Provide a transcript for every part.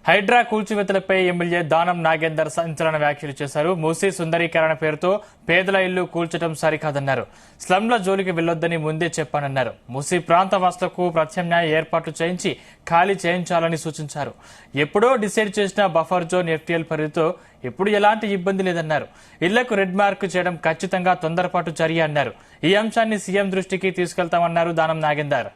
Hydraa కూల్చివేతలపై MLA Danam Nagender సంచలన వ్యాఖ్యలు చేశారు. మూసీ సుందరీకరణ పేరుతో పేదల ఇల్లు కూల్చడం సరికాదన్నారు. స్లంల జోలికి వెళ్లొద్దని ముందే చెప్పానన్నారు. మూసీ ప్రాంత వాసులకు ప్రత్యామ్నాయ ఏర్పాట్లు చేయించి ఖాళీ చేయించాలని సూచించారు. ఎప్పుడో డిసైడ్ చేసిన బఫర్ జోన్ ఎఫ్టీఎల్ పరిధితో ఎప్పుడు ఎలాంటి ఇబ్బంది లేదన్నారు. ఇళ్లకు రెడ్ మార్క్ చేయడం ఖచ్చితంగా తొందరపాటు చర్య అన్నారు. ఈ అంశాన్ని సీఎం దృష్టికి తీసుకెళ్తామన్నారు దానం నాగేందర్.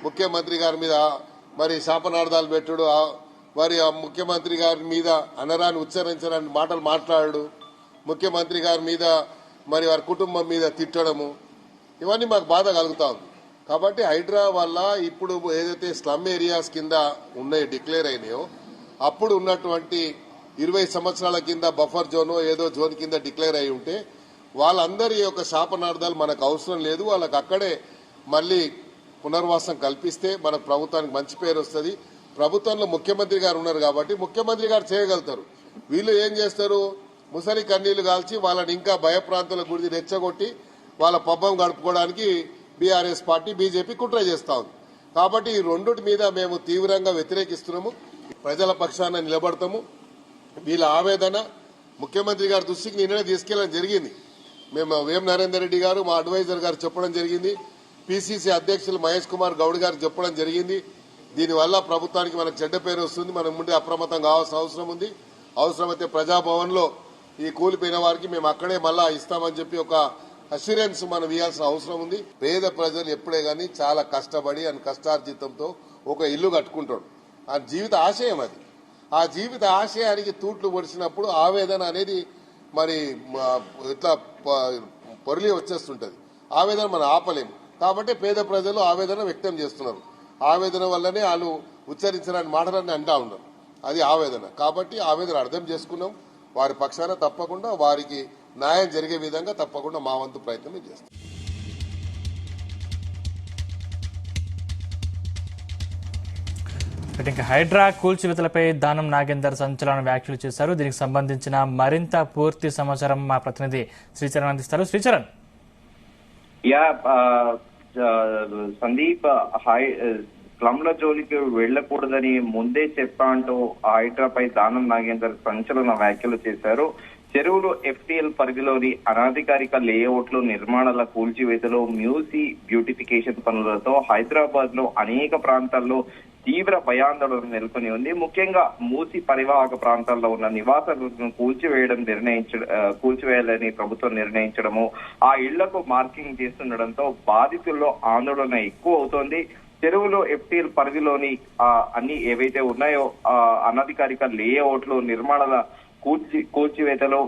ముఖ్యమంత్రి గారి మీద మరి శాపనార్థాలు పెట్టుడు, మరి ఆ ముఖ్యమంత్రి గారి మీద అనరాని ఉచ్చరించడానికి మాటలు మాట్లాడు, ముఖ్యమంత్రి గారి మీద మరి వారి కుటుంబం మీద తిట్టడము, ఇవన్నీ మాకు బాధ కలుగుతా ఉంది. కాబట్టి హైడ్రా వల్ల ఇప్పుడు ఏదైతే స్లమ్ ఏరియాస్ కింద ఉన్నాయి డిక్లేర్ అయినాయో అప్పుడు ఉన్నటువంటి 20 సంవత్సరాల కింద బఫర్ జోన్ ఏదో జోన్ కింద డిక్లేర్ అయి ఉంటే వాళ్ళందరి యొక్క శాపనార్థాలు మనకు అవసరం లేదు. వాళ్ళకి అక్కడే మళ్లీ పునర్వాసం కల్పిస్తే మనకు ప్రభుత్వానికి మంచి పేరు వస్తుంది. ప్రభుత్వంలో ముఖ్యమంత్రి గారు ఉన్నారు కాబట్టి ముఖ్యమంత్రి గారు చేయగలుగుతారు. వీళ్ళు ఏం చేస్తారు, ముసలి కన్నీళ్లు కాల్చి వాళ్ళని ఇంకా భయప్రాంతాల గురించి రెచ్చగొట్టి వాళ్ళ పబ్బం గడుపుకోవడానికి బీఆర్ఎస్ పార్టీ బీజేపీ కుట్ర చేస్తా ఉంది. కాబట్టి ఈ రెండుటి మీద మేము తీవ్రంగా వ్యతిరేకిస్తున్నాము, ప్రజల పక్షాన నిలబడతాము. వీళ్ళ ఆవేదన ముఖ్యమంత్రి గారి దృష్టికి నిన్ననే తీసుకెళ్లడం జరిగింది. మేము వేం నరేందర్ రెడ్డి గారు మా అడ్వైజర్ గారు చెప్పడం జరిగింది. పీసీసీ అధ్యక్షులు మహేష్ కుమార్ గౌడ్ గారు చెప్పడం జరిగింది. దీనివల్ల ప్రభుత్వానికి మనకు చెడ్డ పేరు వస్తుంది, మనం ముందే అప్రమత్తం కావాల్సిన అవసరం ఉంది. అవసరమైతే ప్రజాభవన్ లో ఈ కూలిపోయిన వారికి మేము అక్కడే మళ్ళా ఇస్తామని చెప్పి ఒక అష్యూరెన్స్ మనం ఇవ్వాల్సిన అవసరం ఉంది. పేద ప్రజలు ఎప్పుడే గానీ చాలా కష్టపడి అండ్ కష్టార్జితంతో ఒక ఇల్లు కట్టుకుంటాడు. ఆ జీవిత ఆశయం అది. ఆ జీవిత ఆశయానికి తూట్లు పొడిచినప్పుడు ఆవేదన అనేది మరి ఇట్లా పొరలి వచ్చేస్తుంటది. ఆవేదన మనం ఆపలేము. కాబట్టి పేద ప్రజలు ఆవేదన వ్యక్తం చేస్తున్నారు. ఆవేదన వల్లనే వాళ్ళు ఉచ్చరించడానికి మాటలన్నీ అంటా ఉన్నారు. అది ఆవేదన. కాబట్టి ఆవేదన అర్థం చేసుకున్నాం. వారి పక్షాన తప్పకుండా వారికి న్యాయం జరిగే విధంగా తప్పకుండా మా వంతు ప్రయత్నం చేస్తాం. హైడ్రా కూల్చివేతలపై దానం నాగేందర్ సంచలన వ్యాఖ్యలు చేశారు. దీనికి సంబంధించిన మరింత పూర్తి సమాచారం మా ప్రతినిధి శ్రీచరణ్ అందిస్తారు. శ్రీచరణ్. సందీప్, స్లంల జోలికి వెళ్లకూడదని ముందే చెప్పా అంటూ హైడ్రాపై దానం నాగేందర్ సంచలన వ్యాఖ్యలు చేశారు. చెరువులు ఎఫ్టీఎల్ పరిధిలోని అనధికారిక లేఅవుట్లు నిర్మాణాల కూల్చివేతలు, మ్యూసీ బ్యూటిఫికేషన్ పనులతో హైదరాబాద్ లో అనేక ప్రాంతాల్లో తీవ్ర భయాందోళన నెలకొని ఉంది. ముఖ్యంగా మూసీ పరివాహక ప్రాంతాల్లో ఉన్న నివాసాలను కూల్చివేయాలని ప్రభుత్వం నిర్ణయించడము, ఆ ఇళ్లకు మార్కింగ్ చేస్తుండటంతో బాధితుల్లో ఆందోళన ఎక్కువ అవుతోంది. చెరువులో ఎఫ్టీఎల్ పరిధిలోని అన్ని ఏవైతే ఉన్నాయో అనధికారిక లేఅవుట్లు నిర్మాణాల కూల్చివేతలు,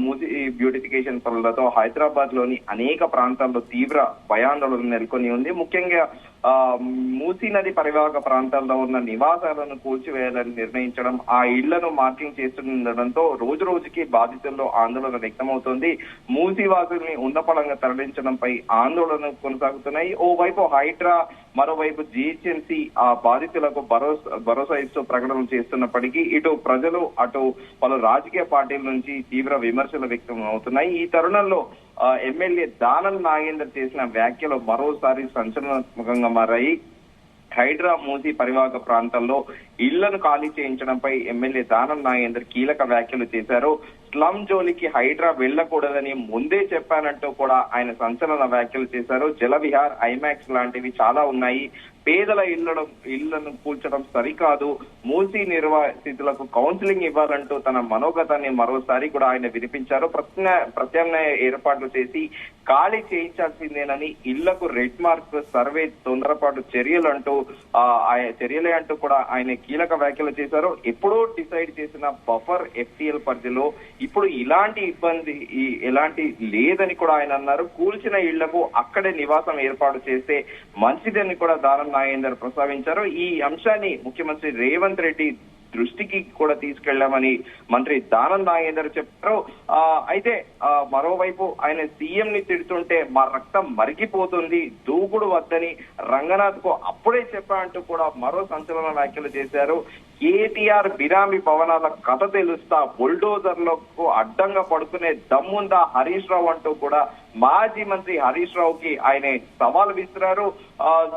మూసీ బ్యూటిఫికేషన్ పనులతో హైదరాబాద్ లోని అనేక ప్రాంతాల్లో తీవ్ర భయాందోళన నెలకొని ఉంది. ముఖ్యంగా మూసీ నది పరివాహక ప్రాంతాల్లో ఉన్న నివాసాలను కూల్చివేయాలని నిర్ణయించడం, ఆ ఇళ్లను మార్కింగ్ చేస్తుండటంతో రోజు రోజుకి బాధితుల్లో ఆందోళన వ్యక్తమవుతోంది. మూసీ వాసుల్ని ఉన్నపళంగా తరలించడంపై ఆందోళన కొనసాగుతున్నాయి. ఓవైపు హైడ్రా, మరోవైపు జీహెచ్ఎంసీ ఆ బాధితులకు భరోసా ఇస్తూ ప్రకటనలు చేస్తున్నప్పటికీ ఇటు ప్రజలు అటు పలు రాజకీయ పార్టీల నుంచి తీవ్ర విమర్శలు వ్యక్తం అవుతున్నాయి. ఈ తరుణంలో ఎమ్మెల్యే దానం నాగేందర్ చేసిన వ్యాఖ్యలు మరోసారి సంచలనాత్మకంగా మారాయి. హైడ్రా, మూసీ పరివాహక ప్రాంతాల్లో ఇళ్లను ఖాళీ చేయించడంపై ఎమ్మెల్యే దానం నాగేందర్ కీలక వ్యాఖ్యలు చేశారు. స్లమ్ జోలికి హైడ్రా వెళ్లకూడదని ముందే చెప్పానంటూ కూడా ఆయన సంచలన వ్యాఖ్యలు చేశారు. జలవిహార్, ఐమాక్స్ లాంటివి చాలా ఉన్నాయి. పేదల ఇళ్లను కూల్చడం సరికాదు. మూసీ నిర్వాసితులకు కౌన్సిలింగ్ ఇవ్వాలంటూ తన మనోగతాన్ని మరోసారి కూడా ఆయన వినిపించారు. ప్రత్యామ్నాయ ఏర్పాట్లు చేసి ఖాళీ చేయించాల్సిందేనని, ఇళ్లకు రెడ్ మార్క్, సర్వే, తొందరపాటు చర్యలే అంటూ కూడా ఆయన కీలక వ్యాఖ్యలు చేశారు. ఎప్పుడో డిసైడ్ చేసిన బఫర్ ఎఫ్టీఎల్ పరిధిలో ఇప్పుడు ఇలాంటి ఇబ్బంది ఎలాంటి లేదని కూడా ఆయన అన్నారు. కూల్చిన ఇళ్లకు అక్కడే నివాసం ఏర్పాటు చేస్తే మంచిదని కూడా దానం నాగేందర్ ప్రస్తావించారు. ఈ అంశాన్ని ముఖ్యమంత్రి రేవంత్ రెడ్డి దృష్టికి కూడా తీసుకెళ్లామని మంత్రి దానం నాగేందర్ చెప్పారు. అయితే మరోవైపు ఆయన సీఎం ని తిడుతుంటే మా రక్తం మరిగిపోతుంది, దూకుడు వద్దని రంగనాథ్ కు అప్పుడే చెప్పా అంటూ కూడా మరో సంచలన వ్యాఖ్యలు చేశారు. కేటీఆర్ బిరామీ భవనాల కథ తెలుస్తా, బుల్డోజర్లకు అడ్డంగా పడుకునే దమ్ముందా హరీష్ రావు అంటూ కూడా మాజీ మంత్రి హరీష్ రావుకి ఆయన సవాల్ విసిరారు.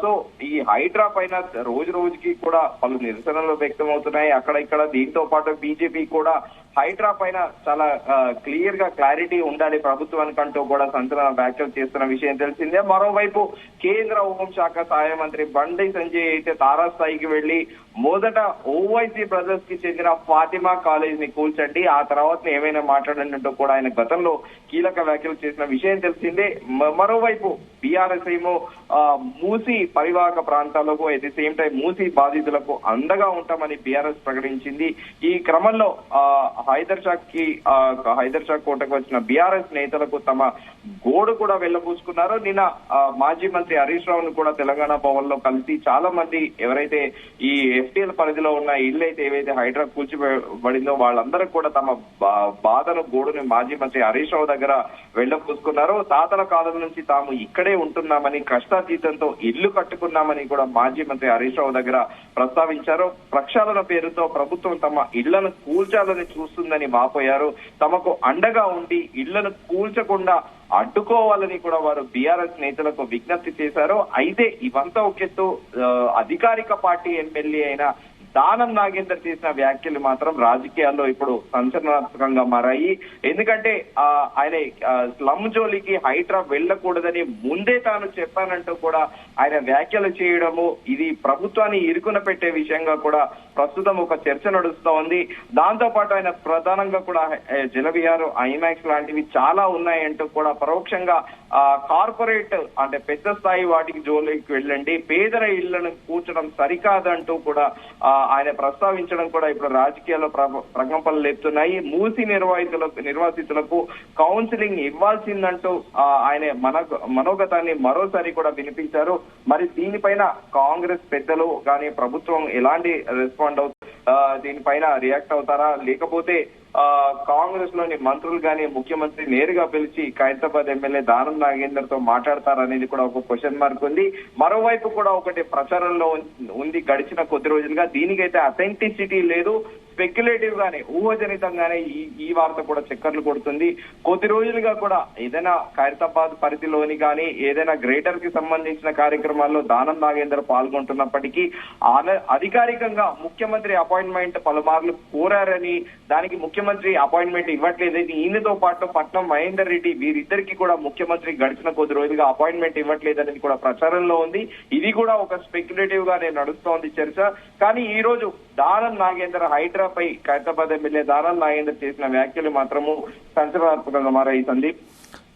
సో ఈ హైడ్రా పైన రోజు రోజుకి కూడా పలు నిరసనలు వ్యక్తం అవుతున్నాయి అక్కడ ఇక్కడ. దీంతో పాటు బీజేపీ కూడా హైడ్రా పైన చాలా క్లియర్ గా క్లారిటీ ఉండాలి ప్రభుత్వానికంటూ కూడా సంచలన వ్యాఖ్యలు చేస్తున్న విషయం తెలిసిందే. మరోవైపు కేంద్ర హోంశాఖ సహాయ మంత్రి బండి సంజయ్ అయితే తారాస్థాయికి వెళ్లి మొదట ఓవైసీ బ్రదర్స్ కి చెందిన ఫాతిమా కాలేజ్ ని కూల్చండి, ఆ తర్వాత ఏమైనా మాట్లాడండి అంటూ కూడా ఆయన గతంలో కీలక వ్యాఖ్యలు చేసిన విషయం తెలిసిందే. మరోవైపు బీఆర్ఎస్ ఏమో మూసీ పరివాహక ప్రాంతాలకు at the same time Musi బాధితులకు అండగా ఉంటామని బీఆర్ఎస్ ప్రకటించింది. ఈ క్రమంలో హైదర్ షా కోటకు వచ్చిన బీఆర్ఎస్ నేతలకు తమ గోడు కూడా వెళ్లబూసుకున్నారు. నిన్న మాజీ మంత్రి హరీష్ రావును కూడా తెలంగాణ భవన్ లో కలిసి చాలా మంది ఎవరైతే ఈ ఎఫ్టీఎల్ పరిధిలో ఉన్న ఇల్లు అయితే ఏవైతే హైడ్రా కూల్చిబడిందో వాళ్ళందరూ కూడా తమ బాధను గోడుని మాజీ మంత్రి హరీష్ రావు దగ్గర వెళ్లబూసుకున్నారు. తాతల కాలం నుంచి తాము ఇక్కడే ఉంటున్నామని, కష్టాతీతంతో ఇల్లు కట్టుకున్నామని కూడా మాజీ మంత్రి హరీష్ రావు దగ్గర ప్రస్తావించారు. ప్రక్షాళన పేరుతో ప్రభుత్వం తమ ఇళ్లను కూల్చాలని చూస్తుందని వాపోయారు. తమకు అండగా ఉండి ఇళ్లను కూల్చకుండా అడ్డుకోవాలని కూడా వారు బీఆర్ఎస్ నేతలకు విజ్ఞప్తి చేశారు. అయితే ఇవంతా ఒకెత్తు అధికారిక పార్టీ ఎమ్మెల్యే అయిన దానం నాగేందర్ చేసిన వ్యాఖ్యలు మాత్రం రాజకీయాల్లో ఇప్పుడు సంచలనాత్మకంగా మారాయి. ఎందుకంటే ఆయన స్లమ్ జోలికి హైడ్రా వెళ్లకూడదని ముందే తాను చెప్పానంటూ కూడా ఆయన వ్యాఖ్యలు చేయడము ఇది ప్రభుత్వాన్ని ఇరుకున పెట్టే విషయంగా కూడా ప్రస్తుతం ఒక చర్చ నడుస్తోంది. దాంతో పాటు ఆయన ప్రధానంగా కూడా జలవిహార్, ఐమాక్స్ లాంటివి చాలా ఉన్నాయంటూ కూడా పరోక్షంగా కార్పొరేట్ అంటే పెద్ద స్థాయి వాటికి జోలికి వెళ్ళండి, పేదల ఇళ్లను కూర్చడం సరికాదంటూ కూడా ఆయన ప్రస్తావించడం కూడా ఇప్పుడు రాజకీయాల్లో ప్రకంపనలు లేపుతున్నాయి. మూసి నిర్వాసితులకు కౌన్సిలింగ్ ఇవ్వాల్సిందంటూ ఆయన మనోగతాన్ని మరోసారి కూడా వినిపించారు. మరి దీనిపైన కాంగ్రెస్ పెద్దలు కానీ ప్రభుత్వం ఎలాంటి రెస్పాండ్ దీనిపైన రియాక్ట్ అవుతారా, లేకపోతే కాంగ్రెస్ లోని మంత్రులు గాని ముఖ్యమంత్రి నేరుగా పిలిచి ఖైరతాబాద్ ఎమ్మెల్యే దానం నాగేందర్ తో మాట్లాడతారనేది కూడా ఒక క్వశ్చన్ మార్క్ ఉంది. మరోవైపు కూడా ఒకటి ప్రచారంలో ఉంది గడిచిన కొద్ది రోజులుగా, దీనికైతే అథెంటిసిటీ లేదు, స్పెక్యులేటివ్ గానే ఊహాజనితంగానే ఈ వార్త కూడా చక్కర్లు కొడుతుంది. కొద్ది రోజులుగా కూడా ఏదైనా ఖైరతాబాద్ పరిధిలోని కానీ ఏదైనా గ్రేటర్ కి సంబంధించిన కార్యక్రమాల్లో దానం నాగేందర్ పాల్గొంటున్నప్పటికీ అధికారికంగా ముఖ్యమంత్రి అపాయింట్మెంట్ పలుమార్లు కోరారని, దానికి ముఖ్యమంత్రి అపాయింట్మెంట్ ఇవ్వట్లేదని, ఈయనతో పాటు పట్నం మహేందర్ రెడ్డి వీరిద్దరికి కూడా ముఖ్యమంత్రి గడిచిన కొద్ది రోజులుగా అపాయింట్మెంట్ ఇవ్వట్లేదని కూడా ప్రచారంలో ఉంది. ఇది కూడా ఒక స్పెక్యులేటివ్ గానే నడుస్తోంది చర్చ. కానీ ఈ రోజు దానం నాగేందర్ హైడ్రా పై ఖైరతాబాద్ ఎమ్మెల్యే దానం నాగేందర్ చేసిన వ్యాఖ్యలు మాత్రము సంచలనాత్మకంగా మారాయి. సందీప్,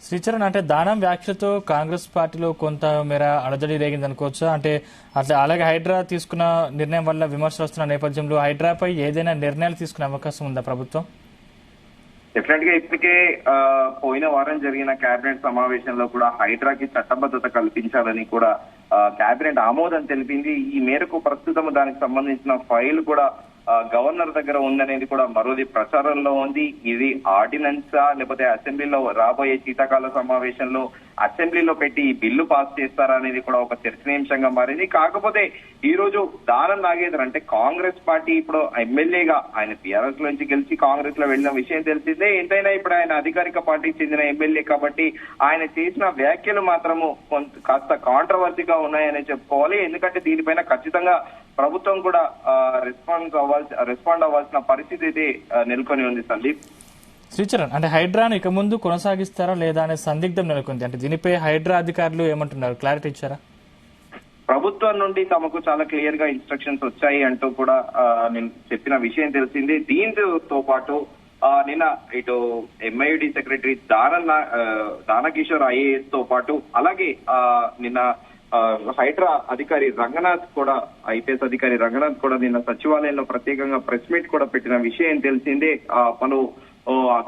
శ్రీచరణ్, అంటే దానం వ్యాఖ్యలతో కాంగ్రెస్ పార్టీలో కొంత మేర అలజడి రేగింది అనుకోవచ్చా? అంటే అలాగే హైడ్రా తీసుకున్న నిర్ణయం వల్ల విమర్శలు వస్తున్న నేపథ్యంలో హైడ్రాపై ఏదైనా నిర్ణయాలు తీసుకునే అవకాశం ఉందా ప్రభుత్వం? డెఫినెట్ గా ఇప్పటికే పోయిన వారం జరిగిన కేబినెట్ సమావేశంలో కూడా హైడ్రాకి చట్టబద్ధత కల్పించాలని కూడా కేబినెట్ ఆమోదం తెలిపింది. ఈ మేరకు ప్రస్తుతం దానికి సంబంధించిన ఫైల్ కూడా గవర్నర్ దగ్గర ఉందనేది కూడా మరోది ప్రచారంలో ఉంది. ఇది ఆర్డినెన్సా లేకపోతే అసెంబ్లీలో రాబోయే శీతాకాల సమావేశంలో అసెంబ్లీలో పెట్టి ఈ బిల్లు పాస్ చేస్తారా అనేది కూడా ఒక చర్చనీయాంశంగా మారింది. కాకపోతే ఈ రోజు దానం నాగేందర్ అంటే కాంగ్రెస్ పార్టీ ఇప్పుడు ఎమ్మెల్యేగా ఆయన టీఆర్ఎస్ నుంచి గెలిచి కాంగ్రెస్ లో వెళ్ళిన విషయం తెలిసిందే. ఎంతైనా ఇప్పుడు ఆయన అధికారిక పార్టీకి చెందిన ఎమ్మెల్యే కాబట్టి ఆయన చేసిన వ్యాఖ్యలు మాత్రము కాస్త కాంట్రవర్సీగా ఉన్నాయని చెప్పుకోవాలి. ఎందుకంటే దీనిపైన ఖచ్చితంగా ప్రభుత్వం కూడా రెస్పాండ్ అవ్వాల్సిన పరిస్థితి అయితే నెలకొని ఉంది. సందీప్, శ్రీచరణ్, అంటే హైడ్రాను ఇక ముందు కొనసాగిస్తారా లేదా అనే సందిగ్ధం నెలకొంది. అంటే దీనిపై హైడ్రా అధికారులు ఏమంటున్నారు, క్లారిటీ ఇచ్చారా? ప్రభుత్వం నుండి తమకు చాలా క్లియర్ గా ఇన్స్ట్రక్షన్స్ వచ్చాయి అంటూ కూడా నేను చెప్పిన విషయం తెలిసింది. దీంతో పాటు నిన్న ఇటు ఎంఐడి సెక్రటరీ దానకిషోర్ ఐఏఎస్ తో పాటు అలాగే నిన్న హైడ్రా అధికారి రంగనాథ్ కూడా ఐపీఎస్ అధికారి రంగనాథ్ కూడా నిన్న సచివాలయంలో ప్రత్యేకంగా ప్రెస్ మీట్ కూడా పెట్టిన విషయం తెలిసిందే.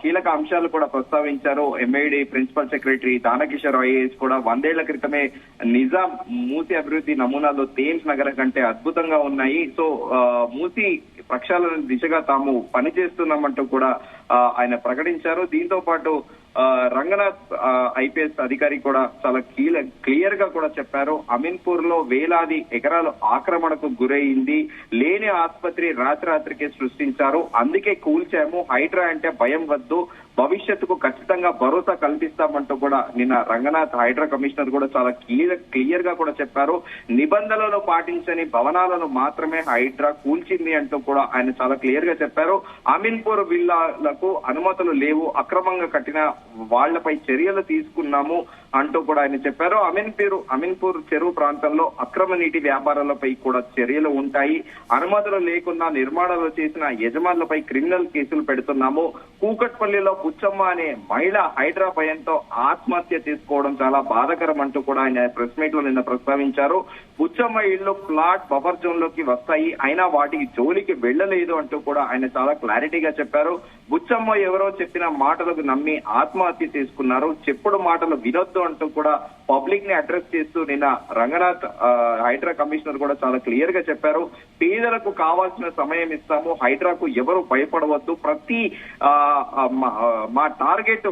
కీలక అంశాలు కూడా ప్రస్తావించారు. MID principal secretary Danakishore IAS కూడా 100 ఏళ్ల క్రితమే నిజాం మూసి అభివృద్ధి నమూనాలు థేమ్స్ నగరం కంటే అద్భుతంగా ఉన్నాయి. సో మూసి ప్రక్షాళన దిశగా తాము పనిచేస్తున్నామంటూ కూడా ఆయన ప్రకటించారు. దీంతో పాటు రంగనాథ్ ఐపీఎస్ అధికారి కూడా చాలా క్లియర్ గా కూడా చెప్పారు. అమీన్పూర్ లో వేలాది ఎకరాలు ఆక్రమణకు గురైంది. లేని ఆసుపత్రి రాత్రికే సృష్టించారు. అందుకే కూల్చాము. హైడ్రా అంటే భయం వద్దు, భవిష్యత్తుకు ఖచ్చితంగా భరోసా కల్పిస్తామంటూ కూడా నిన్న రంగనాథ్ హైడ్రా కమిషనర్ కూడా చాలా క్లియర్ గా కూడా చెప్పారు. నిబంధనలను పాటించని భవనాలను మాత్రమే హైడ్రా కూల్చింది అంటూ కూడా ఆయన చాలా క్లియర్ గా చెప్పారు. అమీన్పూర్ విల్లాలకు అనుమతులు లేవు, అక్రమంగా కట్టిన వాళ్లపై చర్యలు తీసుకున్నాము అంటూ కూడా ఆయన చెప్పారు. అమీన్పూర్ చెరువు ప్రాంతంలో అక్రమ నీటి వ్యాపారాలపై కూడా చర్యలు ఉంటాయి. అనుమతులు లేకుండా నిర్మాణాలు చేసిన యజమానులపై క్రిమినల్ కేసులు పెడుతున్నాము. కూకట్పల్లిలో బుచ్చమ్మ అనే మహిళ హైడ్రా భయంతో ఆత్మహత్య చేసుకోవడం చాలా బాధాకరం అంటూ కూడా ఆయన ప్రెస్ మీట్ లో నిన్న ప్రస్తావించారు. బుచ్చమ్మ ఇళ్లు ఫ్లాట్ బఫర్ జోన్ లోకి వస్తాయి, అయినా వాటికి జోలికి వెళ్లలేదు అంటూ కూడా ఆయన చాలా క్లారిటీగా చెప్పారు. బుచ్చమ్మ ఎవరో చెప్పిన మాటలకు నమ్మి ఆత్మహత్య చేసుకున్నారు. చెప్పుడు మాటలు వినొద్దు అంటూ కూడా పబ్లిక్ ని అడ్రస్ చేస్తూ నిన్న రంగనాథ్ హైడ్రా కమిషనర్ కూడా చాలా క్లియర్ గా చెప్పారు. పేదలకు కావాల్సిన సమయం ఇస్తాము, హైడ్రాకు ఎవరు భయపడవద్దు, ప్రతి మా టార్గెట్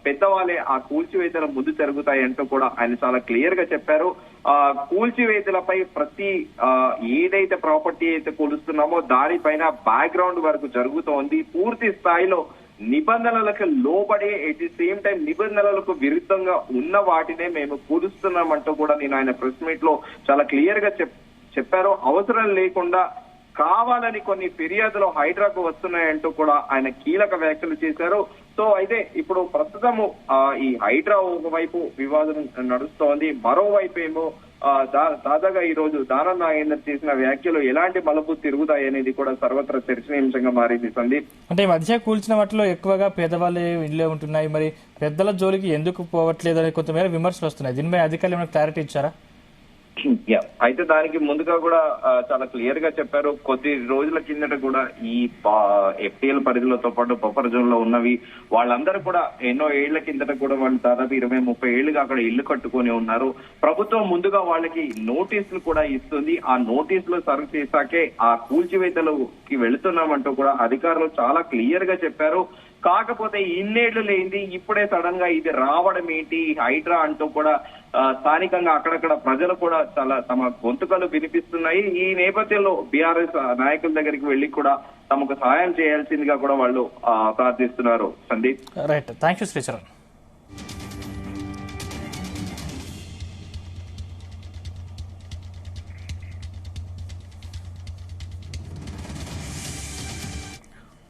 పెద్దవాళ్ళే ఆ కూల్చివేతల ముందు జరుగుతాయి అంటూ కూడా ఆయన చాలా క్లియర్ గా చెప్పారు. కూల్చివేతలపై ప్రతి ఏదైతే ప్రాపర్టీ అయితే కూలుస్తున్నామో దానిపైన బ్యాక్గ్రౌండ్ వరకు జరుగుతోంది. పూర్తి స్థాయిలో నిబంధనలకు లోబడి ఎట్ ది సేమ్ టైం నిబంధనలకు విరుద్ధంగా ఉన్న వాటినే మేము కూలుస్తున్నామంటూ కూడా నేను ఆయన ప్రెస్ మీట్ లో చాలా క్లియర్ గా చెప్పారు. అవసరం లేకుండా కావాలని కొన్ని ఫిర్యాదులు హైడ్రాకు వస్తున్నాయంటూ కూడా ఆయన కీలక వ్యాఖ్యలు చేశారు. సో అయితే ఇప్పుడు ప్రస్తుతము ఈ హైడ్రా ఒకవైపు వివాదం నడుస్తోంది, మరోవైపు ఏమో తాజాగా ఈ రోజు దానం నాగేందర్ చేసిన వ్యాఖ్యలు ఎలాంటి మలుపు తిరుగుతాయి అనేది కూడా సర్వత్రా చర్చనీయాంశంగా మారింది. సందీప్, అంటే ఈ మధ్య కూల్చిన వాటిలో ఎక్కువగా పేదవాళ్ళే ఇళ్లే ఉంటున్నాయి, మరి పెద్దల జోలికి ఎందుకు పోవట్లేదు అనే కొంతమేర విమర్శలు వస్తున్నాయి. దీనిపై అధికారులు ఏమైనా క్లారిటీ ఇచ్చారా? అయితే దానికి ముందుగా కూడా చాలా క్లియర్ గా చెప్పారు. కొద్ది రోజుల కిందట కూడా ఈ ఎఫ్టీఎల్ పరిధిలతో పాటు బఫర్ జోన్ లో ఉన్నవి వాళ్ళందరూ కూడా ఎన్నో ఏళ్ల కిందట కూడా వాళ్ళు దాదాపు 20-30 ఏళ్లుగా అక్కడ ఇల్లు కట్టుకొని ఉన్నారు. ప్రభుత్వం ముందుగా వాళ్ళకి నోటీసులు కూడా ఇస్తుంది. ఆ నోటీసులు సర్వ్ చేశాకే ఆ కూల్చివేతలకి వెళుతున్నామంటూ కూడా అధికారులు చాలా క్లియర్ గా చెప్పారు. కాకపోతే ఇన్నేళ్లు లేనిది ఇప్పుడే సడన్ గా ఇది రావడం ఏంటి హైడ్రా అంటూ కూడా స్థానికంగా అక్కడక్కడ ప్రజలు కూడా చాలా తమ గొంతుకలు వినిపిస్తున్నాయి. ఈ నేపథ్యంలో బీఆర్ఎస్ నాయకుల దగ్గరికి వెళ్లి కూడా తమకు సహాయం చేయాల్సిందిగా కూడా వాళ్ళు ప్రార్థిస్తున్నారు. Sandeep, right, thank you Sricharan.